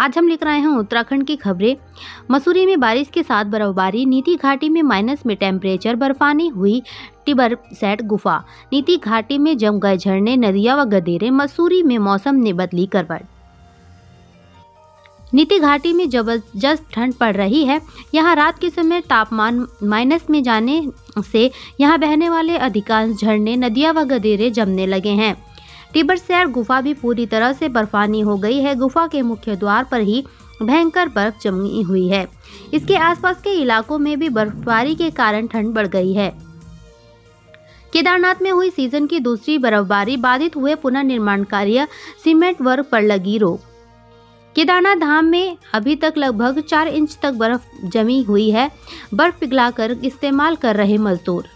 आज हम लिख रहे हैं उत्तराखंड की खबरें। मसूरी में बारिश के साथ बर्फबारी, नीति घाटी में माइनस में टेम्परेचर, बर्फानी हुई टिबरसैट गुफा, नीति घाटी में जम गए झरने, नदियां व गदेरे, मसूरी में मौसम ने बदली करवट। नीति घाटी में जबरदस्त ठंड पड़ रही है। यहाँ रात के समय तापमान माइनस में जाने से यहाँ बहने वाले अधिकांश झरने, नदियां व गदेरे जमने लगे हैं। टिबरसैट गुफा भी पूरी तरह से बर्फानी हो गई है। गुफा के मुख्य द्वार पर ही भयंकर बर्फ जमी हुई है। इसके आसपास के इलाकों में भी बर्फबारी के कारण ठंड बढ़ गई है। केदारनाथ में हुई सीजन की दूसरी बर्फबारी, बाधित हुए पुनर्निर्माण कार्य, सीमेंट वर्क पर लगी रोक। केदारनाथ धाम में अभी तक लगभग 4 इंच तक बर्फ जमी हुई है। बर्फ पिघलाकर इस्तेमाल कर रहे मजदूर।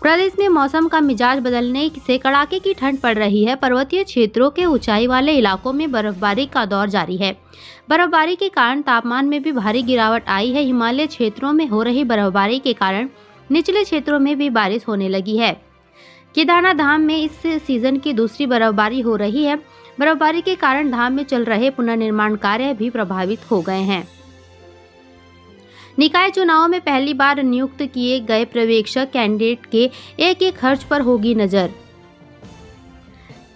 प्रदेश में मौसम का मिजाज बदलने से कड़ाके की ठंड पड़ रही है। पर्वतीय क्षेत्रों के ऊंचाई वाले इलाकों में बर्फबारी का दौर जारी है। बर्फबारी के कारण तापमान में भी भारी गिरावट आई है। हिमालय क्षेत्रों में हो रही बर्फबारी के कारण निचले क्षेत्रों में भी बारिश होने लगी है। केदारनाथ धाम में इस सीजन की दूसरी बर्फबारी हो रही है। बर्फबारी के कारण धाम में चल रहे पुनर्निर्माण कार्य भी प्रभावित हो गए हैं। निकाय चुनाव में पहली बार नियुक्त किए गए पर्यवेक्षक कैंडिडेट के एक खर्च पर होगी नजर।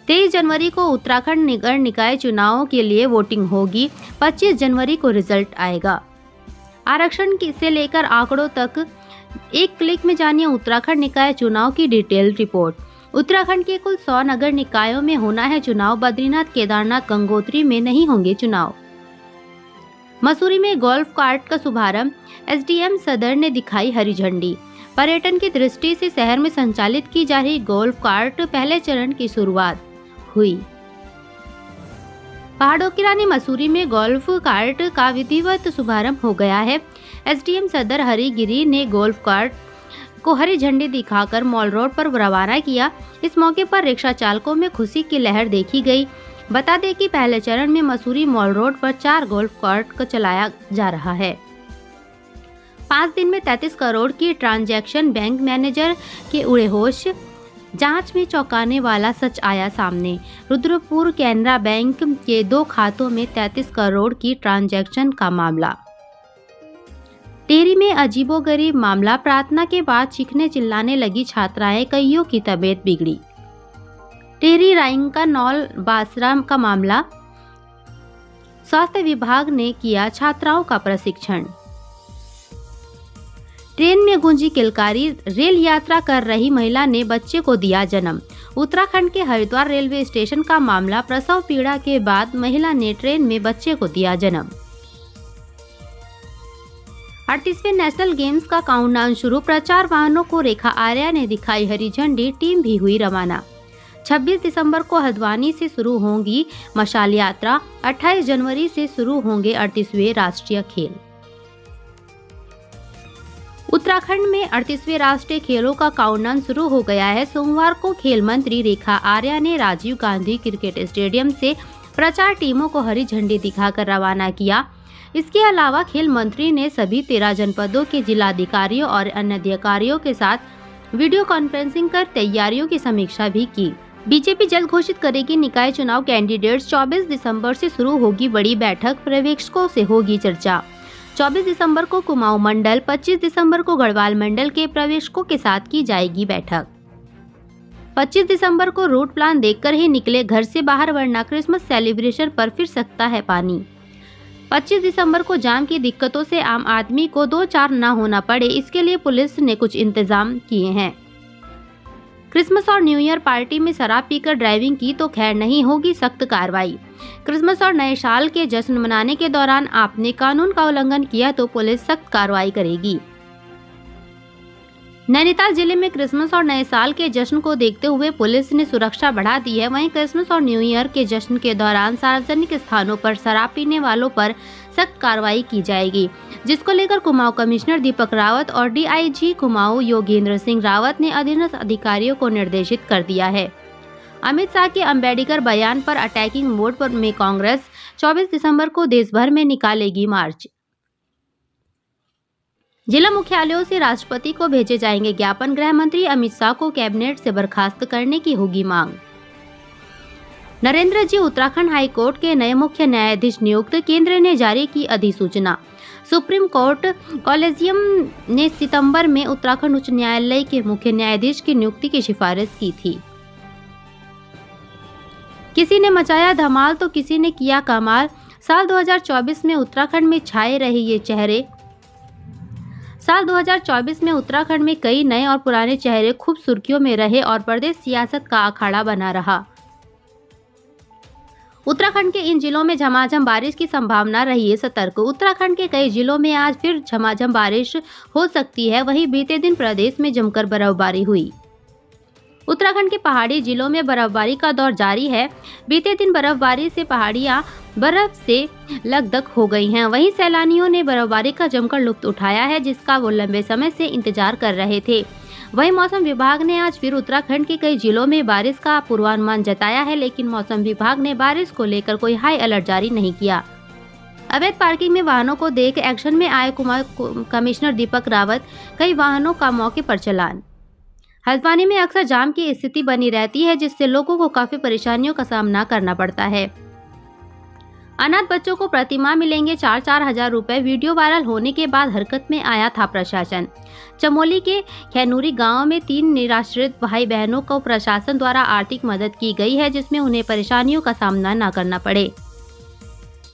23 जनवरी को उत्तराखंड नगर निकाय चुनाव के लिए वोटिंग होगी। 25 जनवरी को रिजल्ट आएगा। आरक्षण से लेकर आंकड़ों तक एक क्लिक में जानिए उत्तराखंड निकाय चुनाव की डिटेल रिपोर्ट। उत्तराखंड के कुल 100 नगर निकायों में होना है चुनाव। बद्रीनाथ, केदारनाथ, गंगोत्री में नहीं होंगे चुनाव। मसूरी में गोल्फ कार्ट का शुभारंभ, एसडीएम सदर ने दिखाई हरी झंडी। पर्यटन की दृष्टि से शहर में संचालित की जा रही गोल्फ कार्ट पहले चरण की शुरुआत हुई। पहाड़ों की रानी मसूरी में गोल्फ कार्ट का विधिवत शुभारंभ हो गया है। एसडीएम सदर हरिगिरी ने गोल्फ कार्ट को हरी झंडी दिखाकर मॉल रोड पर रवाना किया। इस मौके पर रिक्शा चालकों में खुशी की लहर देखी गई। बता दें कि पहले चरण में मसूरी मॉल रोड पर 4 गोल्फ कार्ट को चलाया जा रहा है। 5 दिन में 33 करोड़ की ट्रांजैक्शन, बैंक मैनेजर के उड़े होश। जांच में चौंकाने वाला सच आया सामने। रुद्रपुर कैनरा बैंक के 2 खातों में 33 करोड़ की ट्रांजैक्शन का मामला। टिहरी में अजीबोगरीब मामला, प्रार्थना के बाद चीखने चिल्लाने लगी छात्राएं, कईयों की तबीयत बिगड़ी। टिहरी राइंका नौल बासरा का मामला, स्वास्थ्य विभाग ने किया छात्राओं का प्रशिक्षण। ट्रेन में गूंजी किलकारी, रेल यात्रा कर रही महिला ने बच्चे को दिया जन्म। उत्तराखंड के हरिद्वार रेलवे स्टेशन का मामला, प्रसव पीड़ा के बाद महिला ने ट्रेन में बच्चे को दिया जन्म। 38वें नेशनल गेम्स का काउंटडाउन शुरू, प्रचार वाहनों को रेखा आर्या ने दिखाई हरी झंडी, टीम भी हुई रवाना। 26 दिसंबर को हल्द्वानी से शुरू होगी मशाल यात्रा। 28 जनवरी से शुरू होंगे 38वें राष्ट्रीय खेल। उत्तराखंड में 38वें राष्ट्रीय खेलों का काउंटडाउन शुरू हो गया है। सोमवार को खेल मंत्री रेखा आर्या ने राजीव गांधी क्रिकेट स्टेडियम से प्रचार टीमों को हरी झंडी दिखाकर रवाना किया। इसके अलावा खेल मंत्री ने सभी 13 जनपदों के जिलाधिकारियों और अन्य अधिकारियों के साथ वीडियो कॉन्फ्रेंसिंग कर तैयारियों की समीक्षा भी की। बीजेपी जल्द घोषित करेगी निकाय चुनाव कैंडिडेट्स। 24 दिसंबर से शुरू होगी बड़ी बैठक, पर्यवेक्षकों से होगी चर्चा। 24 दिसंबर को कुमाऊं मंडल, 25 दिसंबर को गढ़वाल मंडल के पर्यवेक्षकों के साथ की जाएगी बैठक। 25 दिसंबर को रूट प्लान देखकर ही निकले घर से बाहर, वरना क्रिसमस सेलिब्रेशन पर फिर सकता है पानी। 25 दिसंबर को जाम की दिक्कतों से आम आदमी को 2-4 न होना पड़े, इसके लिए पुलिस ने कुछ इंतजाम किए हैं। क्रिसमस और न्यू ईयर पार्टी में शराब पीकर ड्राइविंग की तो खैर नहीं, होगी सख्त कार्रवाई। क्रिसमस और नए साल के जश्न मनाने के दौरान आपने कानून का उल्लंघन किया तो पुलिस सख्त कार्रवाई करेगी। नैनीताल जिले में क्रिसमस और नए साल के जश्न को देखते हुए पुलिस ने सुरक्षा बढ़ा दी है। वहीं क्रिसमस और न्यू ईयर के जश्न के दौरान सार्वजनिक स्थानों पर शराब पीने वालों पर सख्त कार्रवाई की जाएगी, जिसको लेकर कुमाऊं कमिश्नर दीपक रावत और डीआईजी कुमाऊं योगेंद्र सिंह रावत ने अधीनस्थ अधिकारियों को निर्देशित कर दिया है। अमित शाह के अंबेडकर बयान पर अटैकिंग मोड पर में कांग्रेस 24 दिसंबर को देश भर में निकालेगी मार्च। जिला मुख्यालयों से राष्ट्रपति को भेजे जाएंगे ज्ञापन। गृह मंत्री अमित शाह को कैबिनेट से बर्खास्त करने की होगी मांग। नरेंद्र जी उत्तराखंड हाई कोर्ट के नए मुख्य न्यायाधीश नियुक्त, केंद्र ने जारी की अधिसूचना। सुप्रीम कोर्ट कॉलेजियम ने सितंबर में उत्तराखंड उच्च न्यायालय के मुख्य न्यायाधीश की नियुक्ति की सिफारिश की थी। किसी ने मचाया धमाल तो किसी ने किया कमाल। साल 2024 में उत्तराखंड में छाए रहे ये चेहरे। साल 2024 में उत्तराखंड में कई नए और पुराने चेहरे खूब सुर्खियों में रहे और प्रदेश सियासत का अखाड़ा बना रहा। उत्तराखंड के इन जिलों में झमाझम बारिश की संभावना रही है सतर्क। उत्तराखंड के कई जिलों में आज फिर झमाझम बारिश हो सकती है। वहीं बीते दिन प्रदेश में जमकर बर्फबारी हुई। उत्तराखंड के पहाड़ी जिलों में बर्फबारी का दौर जारी है। बीते दिन बर्फबारी से पहाड़ियां बर्फ से लकदक हो गई हैं। वहीं सैलानियों ने बर्फबारी का जमकर लुत्फ उठाया है, जिसका वो लंबे समय से इंतजार कर रहे थे। वहीं मौसम विभाग ने आज फिर उत्तराखंड के कई जिलों में बारिश का पूर्वानुमान जताया है, लेकिन मौसम विभाग ने बारिश को लेकर कोई हाई अलर्ट जारी नहीं किया। अवैध पार्किंग में वाहनों को देख एक्शन में आए कमिश्नर दीपक रावत, कई वाहनों का मौके पर चालान। हल्द्वानी में अक्सर जाम की स्थिति बनी रहती है, जिससे लोगों को काफी परेशानियों का सामना करना पड़ता है। अनाथ बच्चों को प्रतिमाह मिलेंगे 4-4 हजार रुपए। वीडियो वायरल होने के बाद हरकत में आया था प्रशासन। चमोली के खैनूरी गांव में 3 निराश्रित भाई बहनों को प्रशासन द्वारा आर्थिक मदद की गई है, जिसमें उन्हें परेशानियों का सामना न करना पड़े।